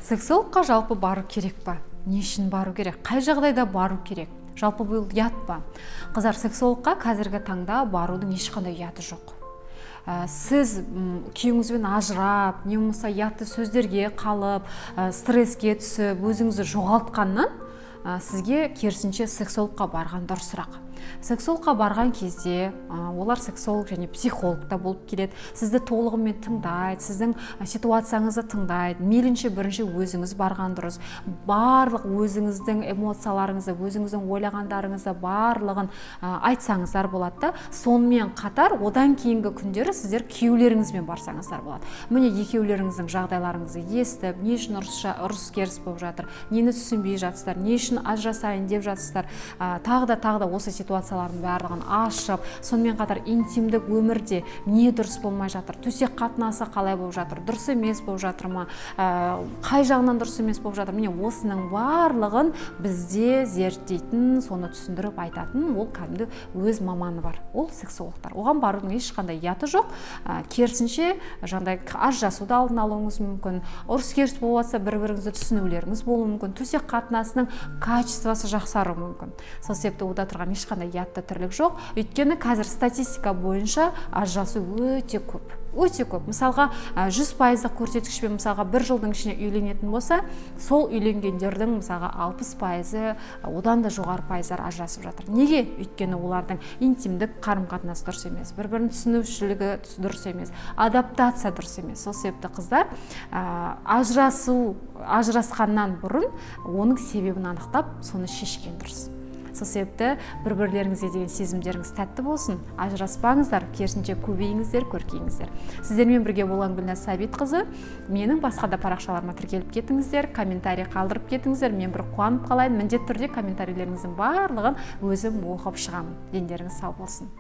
Сексологқа жалпы бару керек па? Не үшін бару керек? Қай жағдайда бару керек? Жалпы бұл ұят па? Қыздар, сексологқа қазіргі таңда барудың ешқандай ұяты жоқ. Сіз күйеуіңізбен ажырап, не болмаса ұятты сөздерге қалып, стресске түсіп, өзіңізді жоғалтқаннан сізге керісінше сексологқа барған дұрысырақ. Сексологқа барған кезде олар сексолог және психолог та болып келеді. Сізді толығымен тыңдайды, сіздің ситуацияңызды тыңдайды. Мейлінше бірінші өзіңіз барған дұрыс. Барлық өзіңіздің эмоцияларыңызды, өзіңіздің ойлағандарыңызды барлығын айтсаңыздар болады да. Сонымен қатар одан кейінгі күндері сіздер күйеулеріңізбен барсаңыздар болады. Міне екеулеріңіздің жағдайларыңызды естіп, не үшін ұрыс керіс болып жатыр, нені түсінбей жатсыздар, не үшін ажырасайын деп жатсыздар, тағы да осы ситуациялардың барлығын ашып, сонымен қатар интимдік өмірде не дұрыс болмай жатыр, төсек қатынасы қалай болып жатыр, дұрыс емес болып жатыр ма, қай жағынан дұрыс емес болып жатыр. Міне осының барлығын бізде зерттейтін, соны түсіндіріп айтатын ол кәдімгі өз маманы бар, ол сексологтар. Оған барудың ешқандай ұяты жоқ. Керісінше жаңағыдай ажырасуды алдын алуыңыз мүмкін, ұрыс керіс болып жатса бір-біріңізді түсінулеріңіз болуы мүмкін, төсек қатынасының качествосы жақсаруы мүмкін. Сол себепті ода тұрған ешқандай ұятты тірлік жоқ. Өйткені қазір статистика бойынша ажырасу өте көп. Мысалға 100%-ық көрсеткішпен мысалға бір жылдың ішіне үйленетін болса, сол үйленгендердің мысалға 60%-ы, одан да жоғары пайыздар ажырасып жатыр. Неге? Өйткені олардың интимдік қарым-қатынасы дұрыс емес, бір-бірін түсінушілігі дұрыс емес, адаптация дұрыс емес. Сол себепті қыздар ажырасқаннан бұрын оның себебін анықтап, соны шешкен дұрыс. Сол себепті бір-бірлеріңізге деген сезімдеріңіз тәтті болсын, ажыраспаңыздар, керісінше көбейіңіздер, көркейіңіздер. Сіздермен бірге болған Гүлназ Сәбитқызы. Менің басқа да парақшаларыма тіркеліп кетіңіздер, комментарий қалдырып кетіңіздер. Мен бір қуанып қалайын, міндетті түрде комментарийлеріңіздің барлығын өзім оқып шығамын. Дендеріңіз сау болсын.